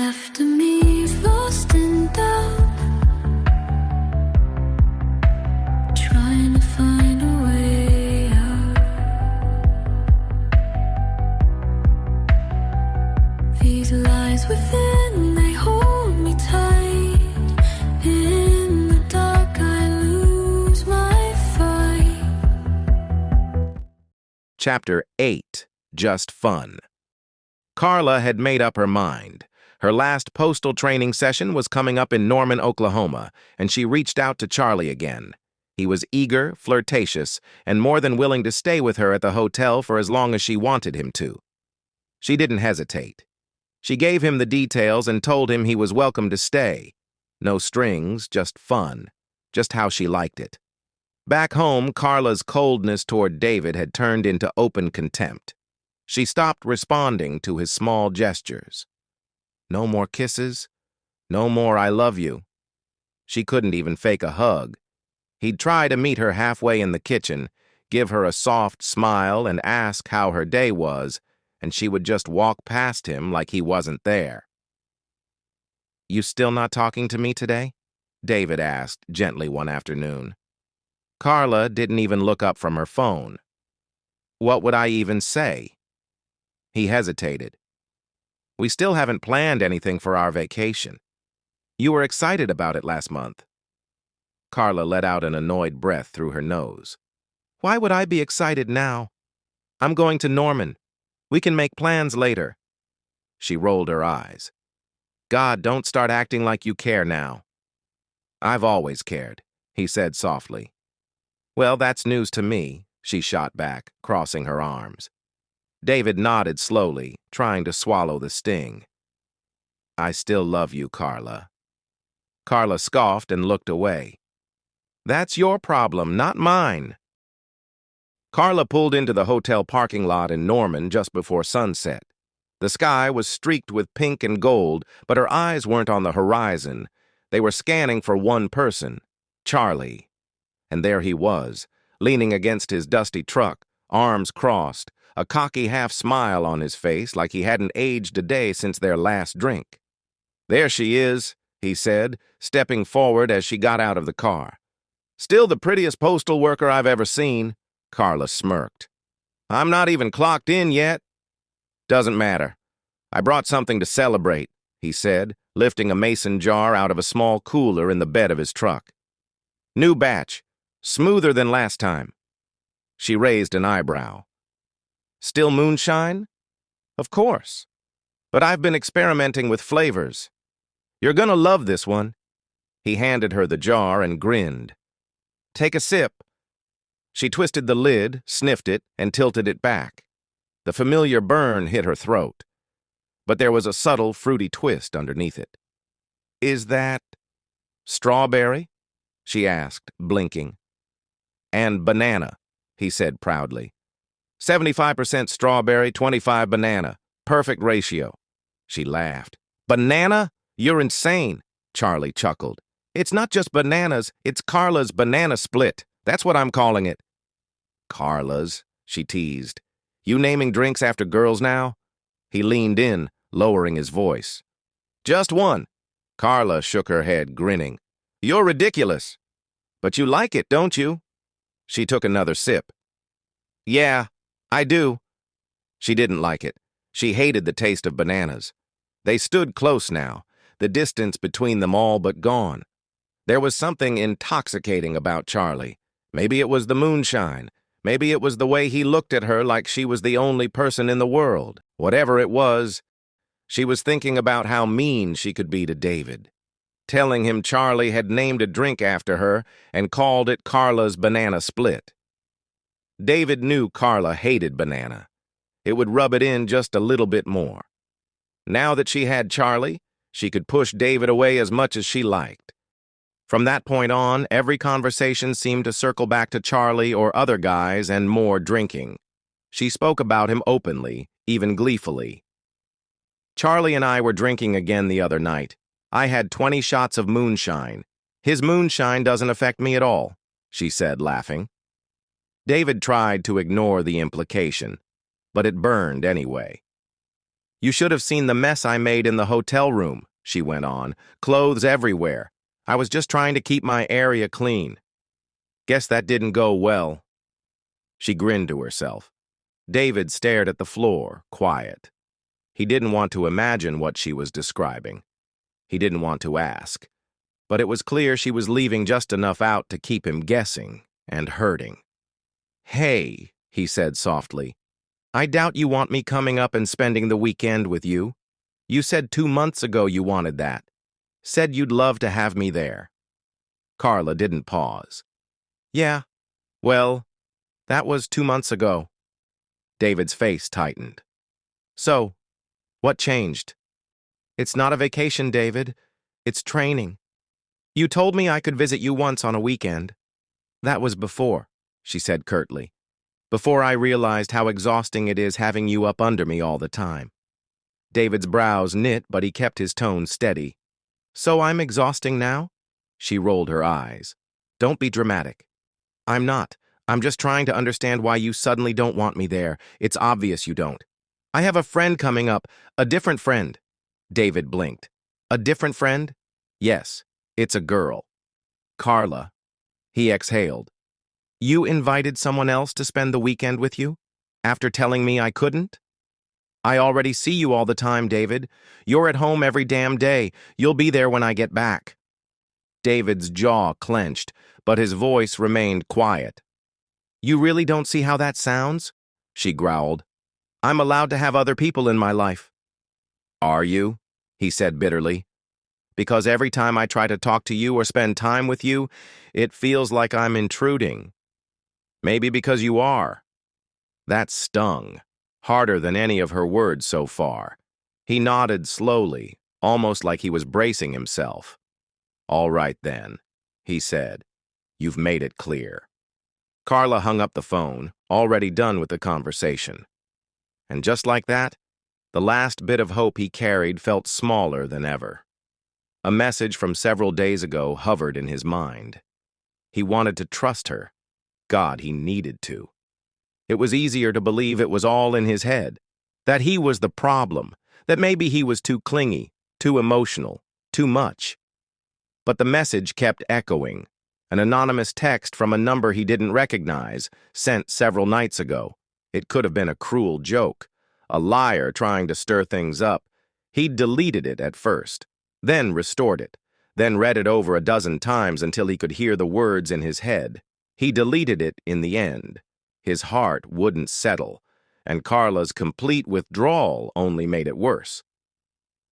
After me, lost in doubt, trying to find a way out. These lies within, they hold me tight. In the dark, I lose my fight. Chapter 8. Just Fun. Carla had made up her mind. Her last postal training session was coming up in Norman, Oklahoma, and she reached out to Charlie again. He was eager, flirtatious, and more than willing to stay with her at the hotel for as long as she wanted him to. She didn't hesitate. She gave him the details and told him he was welcome to stay. No strings, just fun. Just how she liked it. Back home, Carla's coldness toward David had turned into open contempt. She stopped responding to his small gestures. No more kisses. No more I love you. She couldn't even fake a hug. He'd try to meet her halfway in the kitchen, give her a soft smile and ask how her day was, and she would just walk past him like he wasn't there. "You still not talking to me today?" David asked gently one afternoon. Carla didn't even look up from her phone. What would I even say? He hesitated. "We still haven't planned anything for our vacation. You were excited about it last month." Carla let out an annoyed breath through her nose. "Why would I be excited now? I'm going to Norman. We can make plans later." She rolled her eyes. "God, don't start acting like you care now." "I've always cared," he said softly. "Well, that's news to me," she shot back, crossing her arms. David nodded slowly, trying to swallow the sting. "I still love you, Carla." Carla scoffed and looked away. "That's your problem, not mine." Carla pulled into the hotel parking lot in Norman just before sunset. The sky was streaked with pink and gold, but her eyes weren't on the horizon. They were scanning for one person, Charlie. And there he was, leaning against his dusty truck, arms crossed, a cocky half-smile on his face like he hadn't aged a day since their last drink. "There she is," he said, stepping forward as she got out of the car. "Still the prettiest postal worker I've ever seen." Carla smirked. "I'm not even clocked in yet." "Doesn't matter. I brought something to celebrate," he said, lifting a mason jar out of a small cooler in the bed of his truck. "New batch. Smoother than last time." She raised an eyebrow. "Still moonshine?" "Of course. But I've been experimenting with flavors. You're gonna love this one." He handed her the jar and grinned. "Take a sip." She twisted the lid, sniffed it, and tilted it back. The familiar burn hit her throat. But there was a subtle, fruity twist underneath it. "Is that strawberry?" she asked, blinking. "And banana," he said proudly. 75% strawberry, 25 banana. Perfect ratio." She laughed. "Banana? You're insane," Charlie chuckled. "It's not just bananas, it's Carla's banana split. That's what I'm calling it." "Carla's," she teased. "You naming drinks after girls now?" He leaned in, lowering his voice. "Just one." Carla shook her head, grinning. "You're ridiculous." "But you like it, don't you?" She took another sip. "Yeah, I do." She didn't like it. She hated the taste of bananas. They stood close now, the distance between them all but gone. There was something intoxicating about Charlie. Maybe it was the moonshine. Maybe it was the way he looked at her like she was the only person in the world. Whatever it was, she was thinking about how mean she could be to David. Telling him Charlie had named a drink after her and called it Carla's banana split. David knew Carla hated banana. It would rub it in just a little bit more. Now that she had Charlie, she could push David away as much as she liked. From that point on, every conversation seemed to circle back to Charlie or other guys and more drinking. She spoke about him openly, even gleefully. "Charlie and I were drinking again the other night. I had 20 shots of moonshine. His moonshine doesn't affect me at all," she said, laughing. David tried to ignore the implication, but it burned anyway. You should have seen the mess I made in the hotel room, she went on. Clothes everywhere. I was just trying to keep my area clean. Guess that didn't go well. She grinned to herself. David stared at the floor, quiet. He didn't want to imagine what she was describing. He didn't want to ask. But it was clear she was leaving just enough out to keep him guessing and hurting. Hey, he said softly. I doubt you want me coming up and spending the weekend with you. You said 2 months ago you wanted that. Said you'd love to have me there. Carla didn't pause. Yeah, well, that was 2 months ago. David's face tightened. So, what changed? It's not a vacation, David. It's training. You told me I could visit you once on a weekend. That was before, she said curtly. Before I realized how exhausting it is having you up under me all the time. David's brows knit, but he kept his tone steady. So I'm exhausting now? She rolled her eyes. Don't be dramatic. I'm not. I'm just trying to understand why you suddenly don't want me there. It's obvious you don't. I have a friend coming up, a different friend. David blinked. A different friend? Yes, it's a girl. Carla. He exhaled. You invited someone else to spend the weekend with you? After telling me I couldn't? I already see you all the time, David. You're at home every damn day. You'll be there when I get back. David's jaw clenched, but his voice remained quiet. You really don't see how that sounds? She growled. I'm allowed to have other people in my life. Are you? He said bitterly. Because every time I try to talk to you or spend time with you, it feels like I'm intruding. Maybe because you are. That stung, harder than any of her words so far. He nodded slowly, almost like he was bracing himself. All right then, he said. You've made it clear. Carla hung up the phone, already done with the conversation. And just like that, the last bit of hope he carried felt smaller than ever. A message from several days ago hovered in his mind. He wanted to trust her. God, he needed to. It was easier to believe it was all in his head, that he was the problem, that maybe he was too clingy, too emotional, too much. But the message kept echoing, an anonymous text from a number he didn't recognize, sent several nights ago. It could have been a cruel joke, a liar trying to stir things up. He'd deleted it at first, then restored it, then read it over a dozen times until he could hear the words in his head. He deleted it in the end. His heart wouldn't settle, and Carla's complete withdrawal only made it worse.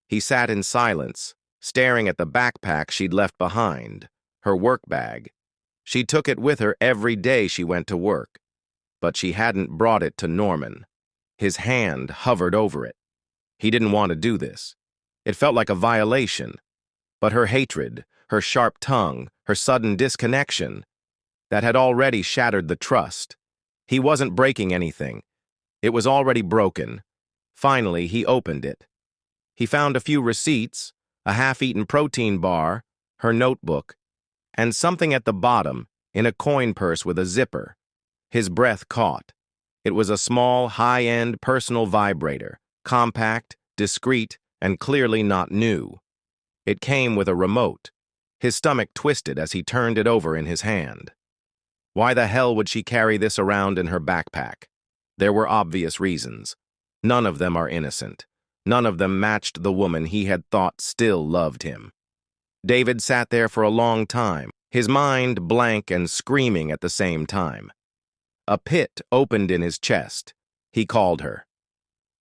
He sat in silence, staring at the backpack she'd left behind, her work bag. She took it with her every day she went to work, but she hadn't brought it to Norman. His hand hovered over it. He didn't want to do this. It felt like a violation. But her hatred, her sharp tongue, her sudden disconnection, that had already shattered the trust. He wasn't breaking anything. It was already broken. Finally, he opened it. He found a few receipts, a half-eaten protein bar, her notebook, and something at the bottom in a coin purse with a zipper. His breath caught. It was a small, high-end personal vibrator, compact, discreet, and clearly not new. It came with a remote. His stomach twisted as he turned it over in his hand. Why the hell would she carry this around in her backpack? There were obvious reasons. None of them are innocent. None of them matched the woman he had thought still loved him. David sat there for a long time, his mind blank and screaming at the same time. A pit opened in his chest. He called her.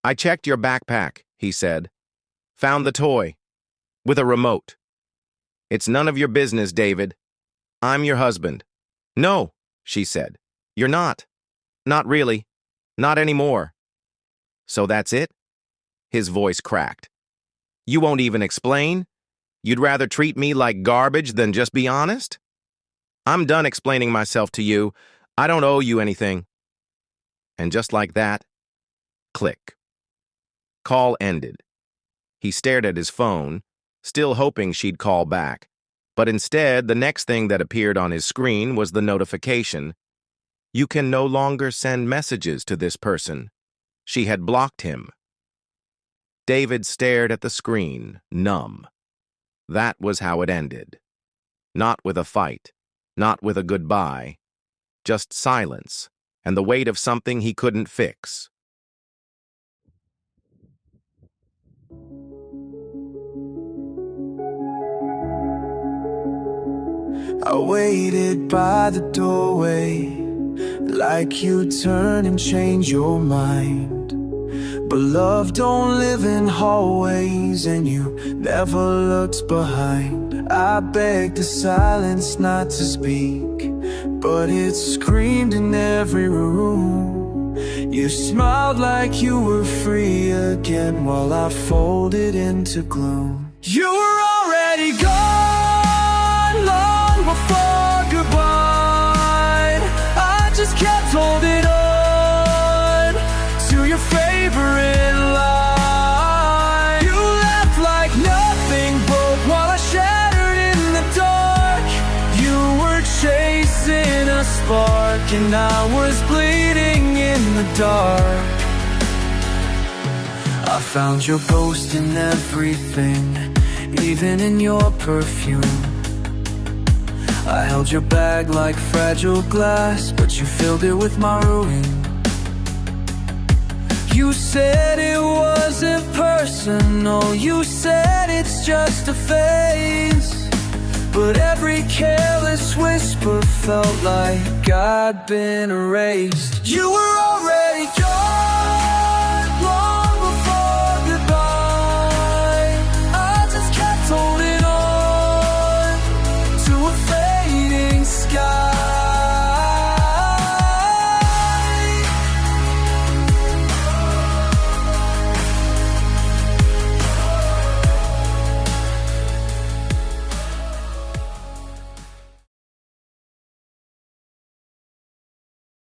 I checked your backpack, he said. Found the toy. With a remote. It's none of your business, David. I'm your husband. No, she said. You're not. Not really. Not anymore. So that's it? His voice cracked. You won't even explain? You'd rather treat me like garbage than just be honest? I'm done explaining myself to you. I don't owe you anything. And just like that, click. Call ended. He stared at his phone, still hoping she'd call back. But instead, the next thing that appeared on his screen was the notification. You can no longer send messages to this person. She had blocked him. David stared at the screen, numb. That was how it ended. Not with a fight, not with a goodbye, just silence and the weight of something he couldn't fix. I waited by the doorway, like you'd turn and change your mind. But love don't live in hallways, and you never looked behind. I begged the silence not to speak, but it screamed in every room. You smiled like you were free again, while I folded into gloom. You were already gone long before goodbye. I just kept holding on to your favorite line. You left like nothing broke while I shattered in the dark. You were chasing a spark and I was bleeding in the dark. I found your ghost in everything, even in your perfume. I held your bag like fragile glass, but you filled it with my ruin. You said it wasn't personal, you said it's just a phase. But every careless whisper felt like I'd been erased. You were